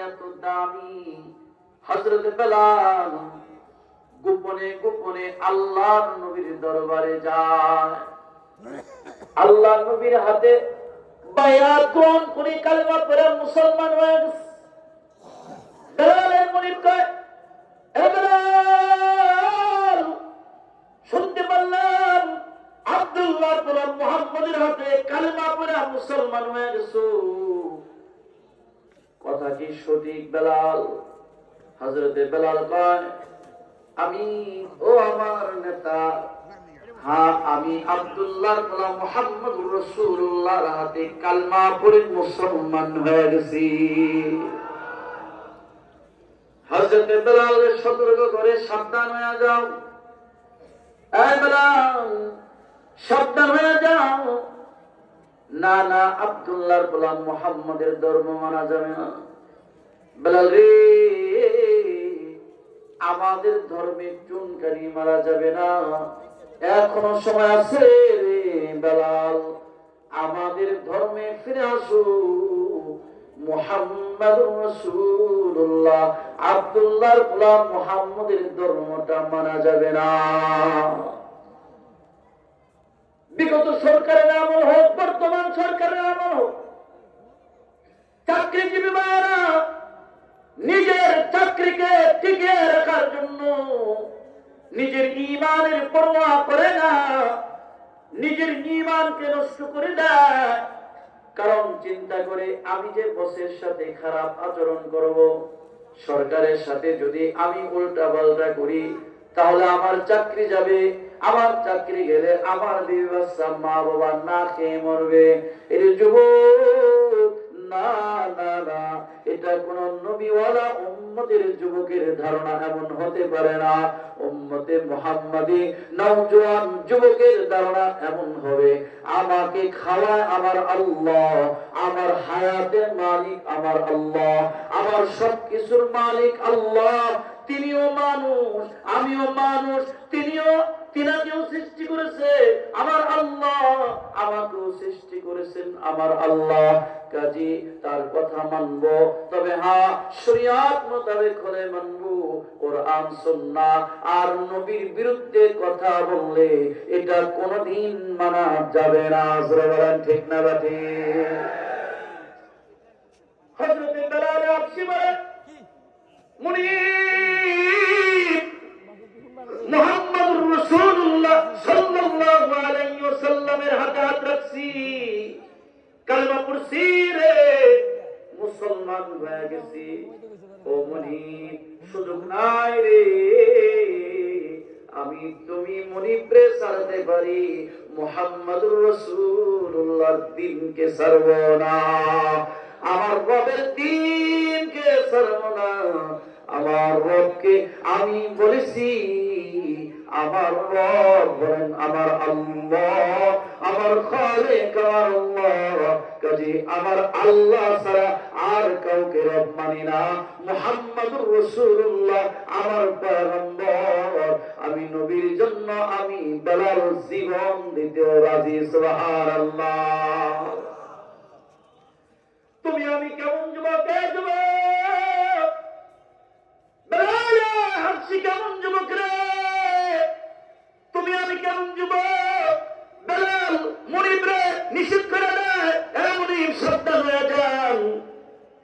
এত দামি হযরত বেলাল গোপনে গোপনে আল্লাহর নবীর দরবারে যায়। আল্লাহর নবীর হাতে বায়াত গ্রহণ করে কালেমা পড়ে মুসলমান হয়ে গেছে। বেলালের মুনিব কয়, এ বেলাল, শুনতে পারলাম আব্দুল্লাহর গোলাম মুহাম্মদের হাতে কালেমা পড়ে মুসলমান হয়ে গেছো, কথা কি সঠিক বেলাল? হযরতে বেলাল কয়, আমি ও আমার নেতা, হ্যাঁ আমি আব্দুল্লাহর গোলাম মুহাম্মদুর রাসূলুল্লাহর হাতে কালেমা পড়ে মুসলমান হয়ে গেছি। হযরতে বেলালকে সতর্ক করে, সাবধান হয়ে যাও, এই বেলাল সাবধান হয়ে যাও, না না আব্দুল্লাহর গোলাম মুহাম্মদের ধর্ম মানা যাবে না। বেলাল রে, আমাদের ধর্মে চুনকারি মারা যাবে না, এখনো সময় আছে রে বেলাল, আমাদের ধর্মে ফিরে আসো। মুহাম্মাদুর রাসূলুল্লাহ আব্দুল্লাহর গোলাম মুহাম্মদের ধর্মটা মানা যাবে না। বিগত সরকারের আমল হোক, বর্তমান সরকারের আমল হোক, চাকরিজীবী ভাইয়েরা নিজের চাকরিকে টিকিয়ে রাখার জন্য নিজের ঈমানের পরোয়া করে না, নিজের ঈমানকে নষ্ট করে দেয়। কারণ চিন্তা করে, আমি যে বসের সাথে খারাপ আচরণ করব, সরকারের সাথে যদি আমি উল্টা পাল্টা করি, তাহলে আমার চাকরি যাবে, আমার চাকরি গেলে আমার বিবি বাচ্চা মা বাবা না খেয়ে মরবে। এর যুবক, না না না, এটা কোন নবীওয়ালা উম্মতের যুবকের ধারণা এমন হতে পারে না। উম্মতে মুহাম্মাদি নওজোয়ান যুবকের ধারণা এমন হবে, আমাকে খাওয়ায় আমার আল্লাহ, আমার হায়াতের মালিক আমার আল্লাহ, আমার সবকিছুর মালিক আল্লাহ, তিনিও মানুষ আমিও মানুষ, তিনাকেও সৃষ্টি করেছে আমার আল্লাহ, আমাকেও সৃষ্টি করেছেন আমার আল্লাহ। কাজী তার কথা মানব, তবে হ্যাঁ শরীয়ত মোতাবেক হলে মানব। কোরআন সুন্নাহ আর নবীর বিরুদ্ধে কথা বললে এটা কোনোদিন মানা যাবে না। বলেন ঠিক না ঠিক? হযরত বেলাল হাবশী বলেন, মুনিব মুহাম্মদুর রাসূলুল্লাহ সাল্লাল্লাহু আলাইহি ওয়াসাল্লামের হাতে হাত রাখছি, কালেমা পড়ছি রে, মুসলমান হয়ে গেছি। ও মুনিব, সুযোগ নাই রে, আমি তুমি মুনিবরে ছাড়তে পারি, মুহাম্মদুর রাসূলুল্লাহর দ্বীনকে ছাড়ব না, আমার রবের দ্বীনকে ছাড়ব না। আমার রবকে আমি বলেছি, আমার রব বলেন আমার আল্লাহ, আমার খালিক আমার আল্লাহ, কাজে আমার আল্লাহ ছাড়া আর কাউকে রব মানি না। মুহাম্মদুর রাসূলুল্লাহ আমার পয়গম্বর, আমি নবীর জন্য আমি বেলাল জীবন দিতেও রাজি। সুবহানাল্লাহ। তুমি আমি কেমন যুবক, যুবক বেলাল হাবশী কেমন যুবক রে, তুমি আমি কেমন যুবক? বেলাল মুনিব রে নিষেধ করে দেয়, মুনিব সাবধান হয়ে যান,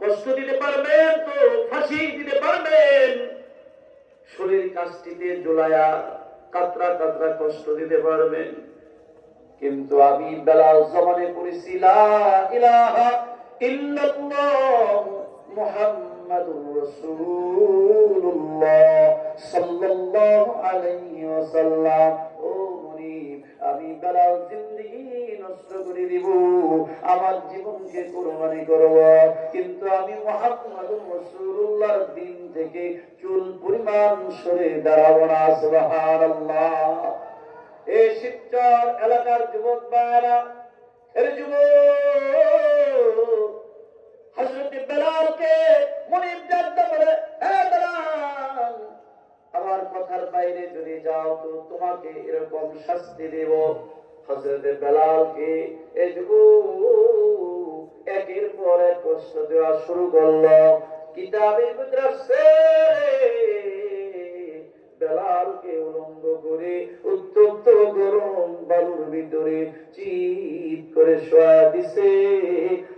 কষ্ট দিতে পারবেন তো ফাঁসি দিতে পারবেন, শরীর কাষ্টিতে ঝুলায়া কাতরা কাতরা কষ্ট দিতে পারবেন, কিন্তু আমি বেলাল জমানে পড়েছি লা ইলাহা ইল্লাল্লাহ মুহাম্মাদুর রাসূলুল্লাহ সাল্লাল্লাহু আলাইহি ওয়াসাল্লাম। ও মুনিব, আমি বেলাল জিন্দেগি নষ্ট করে দিব, আমার জীবনকে কুরবানি করব, কিন্তু আমি মুহাম্মাদুর রাসূলুল্লাহর দ্বীন থেকে চুল পরিমাণ সরে দাঁড়াবো না। সুবহানাল্লাহ। এই শিবচর এলাকার যুবক ভাইরা, এর যুবক হযরত বেলালকে মুনিব ডাকতে বলে, হে বেলাল, আমার কথার বাইরে যদি যাও তো তোমাকে এরকম শাস্তি দেব। হযরত বেলালকে এই যুবক একের পর এক কষ্ট দেওয়া শুরু করলো। কি কিতাবের ভিতরে আছে বেলালকে উলঙ্গ করে উত্তপ্ত গরম বালুর ভিতরে চিৎ করে শোয়া দিছে।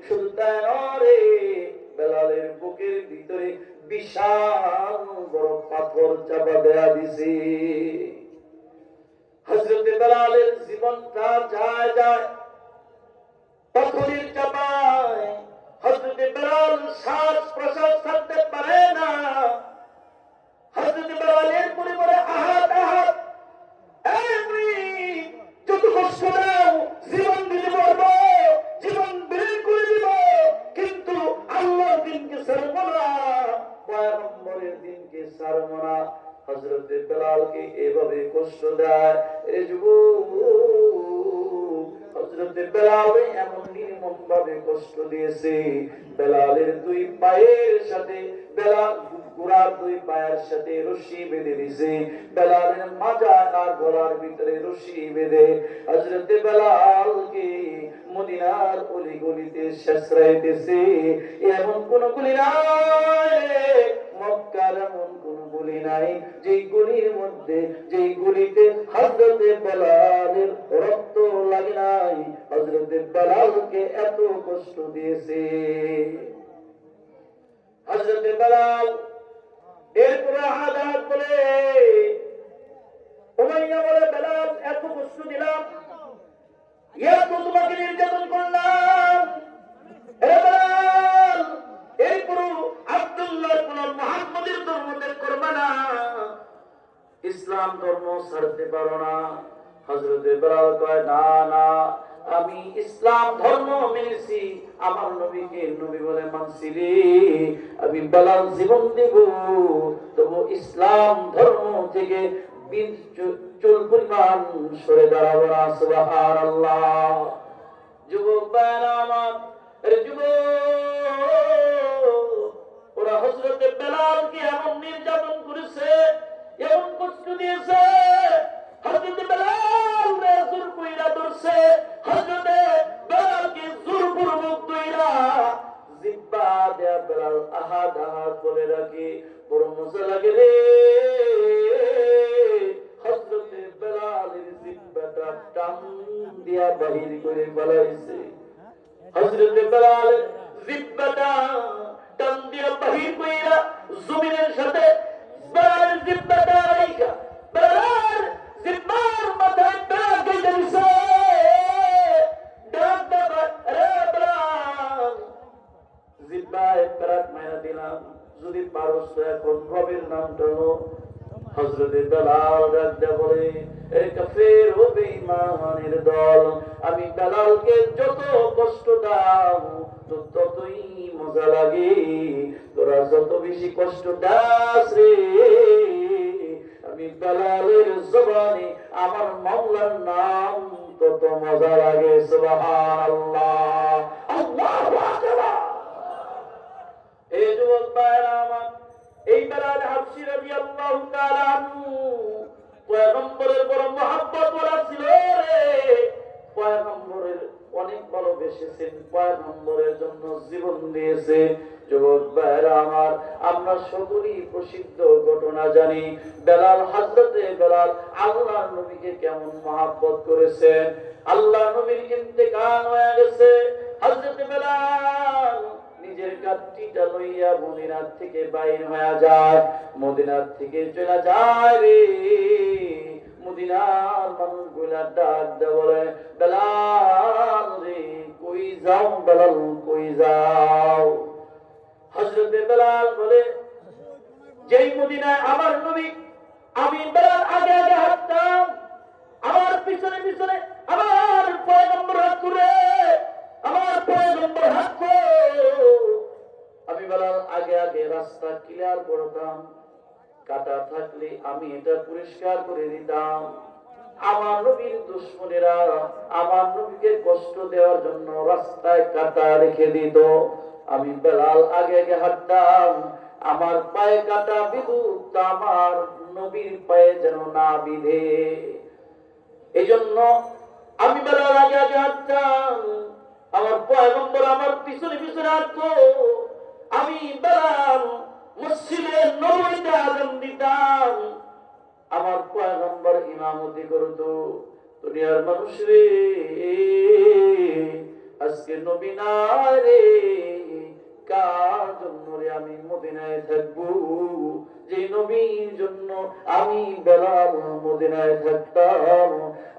শুধু তাই নয়, বেলালের বুকের ভিতরে বিশাল বড় পাথর চাপা দেয়া দিছে। হযরত বেলালের জীবনটা যায় যায় পাথরের চাপায়। হযরত বেলাল শ্বাস প্রশ্বাস ছাড়তে পারে না। হযরত বেলালের পরিবারে আহাত আহাত, যত কষ্ট দাও জীবন দিতে পারবো, জীবন বিলীন করে দিব, কিন্তু আল্লাহর দিনকে ছাড়বো না, পয়গম্বরের দিনকে ছাড়বো না। হযরত বেলালকে এভাবে কষ্ট দেয়। এ যুবক, হযরত বেলাল এমন নির্মম ভাবে কষ্ট দিয়েছে, বেলালের দুই পায়ের সাথে বেলাল ঘোড়ার দুই পায়ের সাথে রশি বেঁধে দিয়েছে, বেলালের মাজা আর গলার ভিতরে রশি বেঁধে হযরত বেলালকে মদিনার অলি গলিতে শেষরাইতেছে। এমন কোন গলি নাই, মক্কার এমন কোন গলি নাই যে গলির মধ্যে, যে গলিতে হযরত বেলালের রক্ত লাগে নাই। হযরত বেলালকে এত কষ্ট দিয়েছে হযরত বেলাল। এরপরে আহাদ বলে, উমাইয়া বলে, বেলাল এত কষ্ট দিলাম, এত তোমাকে নির্যাতন করলাম, বেলাল এরপর আব্দুল্লাহ কোন মুহাম্মাদের ধর্ম ত্যাগ করবে না, ইসলাম ধর্ম ছাড়তে পারো না। হযরত বেলাল কয়, না না, আমি ইসলাম ধর্ম মেনেছি, আমার নবীকে নবী বলে মানছি রে, আমি বেলাল জীবন দেব, তবু ইসলাম ধর্ম থেকে চুল পরিমাণ সরে দাঁড়াবো না। সুবহানাল্লাহ। যুবক ভাইরা আমার, যুবক, ওরা হযরত বেলালকে এমন নির্যাতন করেছে, এমন কষ্ট দিয়েছে, হযরত বেলাল জোর কইরা ধরছে, হযরত বেলালকে জোরপূর্বক ধইরা জিহ্বা দেয়া বেলাল আহাদ আহাদ বলে রাখে, বড় মজা লাগে রে। হযরত বেলালের জিহ্বাটা টান দিয়া বাহির করে ফেলাইছে। হযরত বেলালের জিহ্বাটা টান দিয়া বাহির কইরা জমিনের সাথে বেলালের জিহ্বাটা রাইখা বেলালের জিহ্বার মাথায় দাগ দিয়ে দিছে। দাগ দাও রে বেলাল, জিহ্বায় প্রাক মায়া দিলাম, যদি পারস তো এখন রবের নাম টানো। হযরত বেলাল রাজা বলে, এ কাফের ও বেঈমানের দল, আমি বেলালকে যত কষ্ট দাও তো ততই মজা লাগে, তোরা যত বেশি কষ্ট দাস রে, আমি বেলালের জবানে আমার মাওলার নাম তত মজা লাগে। সুবহানাল্লাহ, আল্লাহু আকবার। এই যুবক ভাইরা আমার, এই বেলাল হাবশী রাদিয়াল্লাহু তাআলা আনহু পয়গম্বরের বড় মহব্বত ওরা ছিল রে, পয়গম্বরের অনেক ভালোবেসেছেন, পয়গম্বরের জন্য জীবন দিয়েছে। যুবক ভাইরা আমার, আমরা সকলেই প্রসিদ্ধ ঘটনা জানি, বেলাল, হযরতে বেলাল আল্লাহর নবীকে কেমন মহব্বত করেছেন। আল্লাহর নবীর ইন্তেকাল হয়ে গেছে, হযরতে বেলাল নিজের কাঠিটা লইয়া মদিনার থেকে বাইর হয়ে যায়, মদিনার থেকে চলে যায় রে। মদিনার মানুষগুলা ডাক দে বলে, বেলাল রে কই যাও, বেলাল কই যাও। হযরতে বেলাল বলে, যেই মদিনায় আমার নবী, আমি বেলাল আগে আগে হাঁটতাম, আমার পিছনে পিছনে আমার পয়গম্বর হাঁটত রে, আমার পয়গম্বর হাঁটত, আমি বেলাল আগে আগে রাস্তা ক্লিয়ার করতাম, কাটা থাকলে আমি এটা পরিষ্কার করে দিতাম। আমার নবীর দুশমনেরা আমার নবীকে কষ্ট দেওয়ার জন্য রাস্তায় কাটা রেখে দিত, আমি বেলাল আগে আগে হাঁটতাম, আমার পায়ে কাটা বিধুক আমার নবীর পায়ে যেন না বিধে, এজন্য আমি বেলাল আগে আগে হাঁটতাম, আমার পয়গম্বর আমার পিছনে পিছনে হাঁটতো, আমি বেলাল আমার পয়গম্বর ইমামতি করতো। দুনিয়ার মানুষ রে, আজকে নবী নাই রে, কার জন্য রে আমি মদিনায় থাকবো? যে নবীর জন্য আমি বেলাল মদিনায় থাকতাম,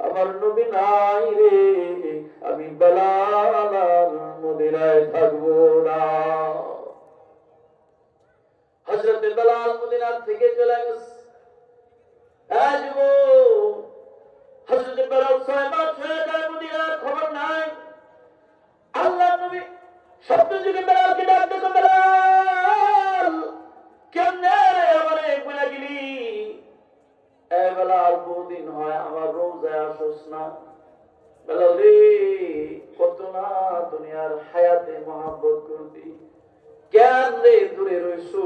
আমার নবী নাই রে, আমি বেলাল আর মদিনায় থাকবো না। হযরত বেলাল মদিনা থেকে চলে গেছে। হযরত বেলাল 6 মাস হয়ে যায়, মদিনার খবর নাই। আল্লাহ নবী সত্য যুগে বেলালকে ডাক দিতো, বেলাল কেমনে রে আমারে ভুলে গেলি? এ বেলাল, বহুদিন হয় আমার রোজায় আসোস না। বেলাল রে, কত না দুনিয়ার হায়াতে মহব্বত করতি, কেন রে দূরে রইছু?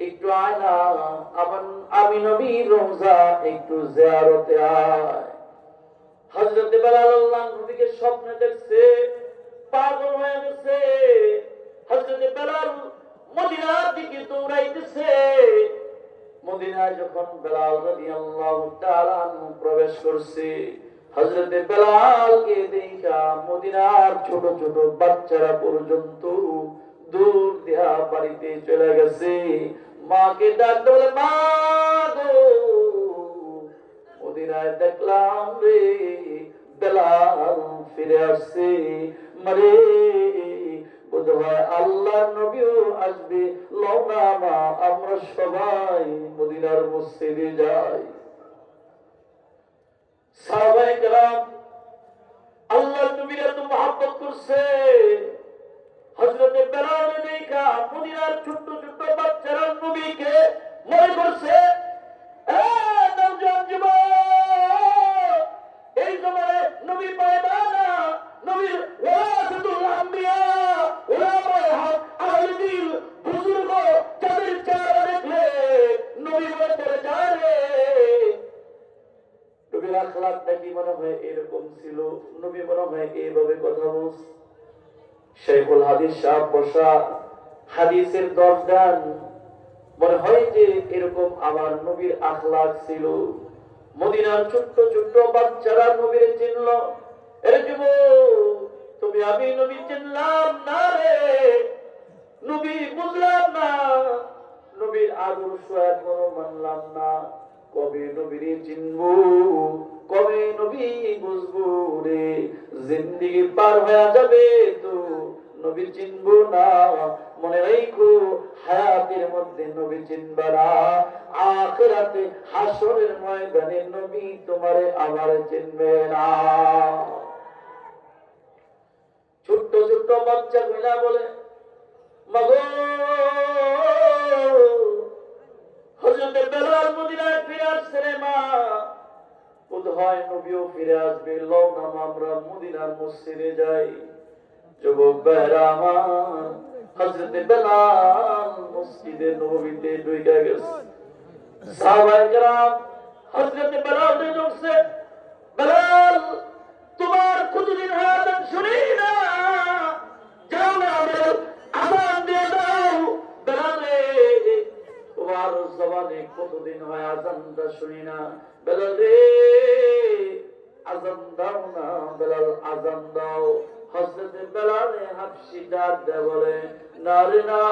একটু আয় না, আমি নবীর রোজা একটু জিয়ারতে আয়। হযরত বেলাল আল্লাহ নবীকে স্বপ্নে দেখছে, পাগল হয়ে গেছে। হযরত বেলাল মদিনার দিকে দৌড়াইতেছে। মদিনায় যখন বেলাল রাদিয়াল্লাহু তাআলা আনহু প্রবেশ করছে, হযরত বেলালকে দেখা মদিনার ছোট ছোট বাচ্চারা পর্যন্ত দূর দিয়া বাড়িতে চলে গেছে। মাকে ডাক বলে, মা গো, মদিনায় দেখলাম রে বেলাল ফিরে আসছে। মারে, বোধহয় আল্লাহর নবীও আসবে, লও না মা, আমরা সবাই মদিনার মসজিদে যাই। সাহাবায়ে কেরাম আল্লাহর নবীর এত মহব্বত করছে, হযরত বেলাল দেখা মদিনার ছোট্ট ছোট্ট বাচ্চারা নবীকে মনে করছে। নওজোয়ান যুবক, এই জমানায় নবী পায়বা না, নবীর ওয়ারাসাতুল আম্বিয়া, ওলামায়ে হক, আহলে দিল, বুজুর্গ, যাদের চেহারা দেখলে নবী মনে পড়ে যায় রে। নবীর আখলাকটা কি মনে হয় এরকম ছিল? নবী মনে হয় এইভাবে কথা বলছে। শাইখুল হাদিস সাহেব বসা, হাদিসের দরজান, মনে হয় যে এরকম আমার নবীর আখলাক ছিল। মদিনার ছোট্ট ছোট্ট বাচ্চারা নবীর চিনল। এ যুবক, তুমি আমি নবী চিনলাম না রে, নবী বুঝলাম না, নবীর আদর্শ এখনো মানলাম না। কবে নবীর চিনবো, কবে নবী বুঝবো রে? জিন্দেগি পার হয়ে যাবে তো নবী চিনবো না। মনে রাখো, হায়াতের মধ্যে নবী চিনবা না, আখিরাতে হাসরের ময়দানে নবী তোমারে আবার চিনবে না। ছোট্ট ছোট্ট বাচ্চা গুলা বলে, মাগো, হযরত বেলাল মদিনায় ফিরে আসছে রে মা, বোধহয় নবীও ফিরে আসবে, লও না আমরা মদিনার মসজিদে যাই। যুবক ভাইরা আমার, হযরত বেলাল মসজিদে নববীতে ঢুকে গেছে। সাহাবায়ে কেরাম হযরত বেলালকে দেখছে, বেলাল, তোমার কতদিন হয় আযান শুনি না, যাও না বেলাল, আযান দিয়ে দাও। বেলাল রে, তোমার জবানে কতদিন হয় আযানটা শুনি না। বেলাল রে, আযান দাও না, বেলাল আযান দাও। হযরত বেলাল হাবশী ডাক দেয় বলে, না রে, না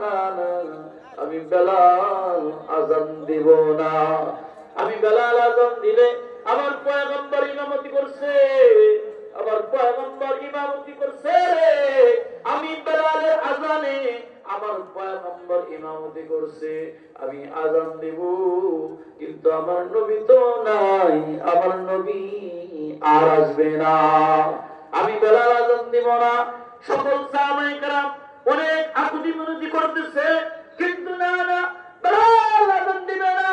না না, আমি বেলাল আযান দিব না। আমি বেলাল আযান দিলে আমার পয়গম্বর ইমামতি করছে, আমার পয়গম্বর ইমামতি করছে রে, আমি বেলালের আযানে আমার পয়গম্বর ইমামতি করছে, আমি আযান দিব। কিন্তু আমার নবী তো নাই, আমার নবী আর আসবে না, আমি বেলাল আযান দিব না। সকল সাহাবায়ে কেরাম অনেক আকুতি মিনতি করতেছে, কিন্তু না না, বেলাল আযান দিবে না।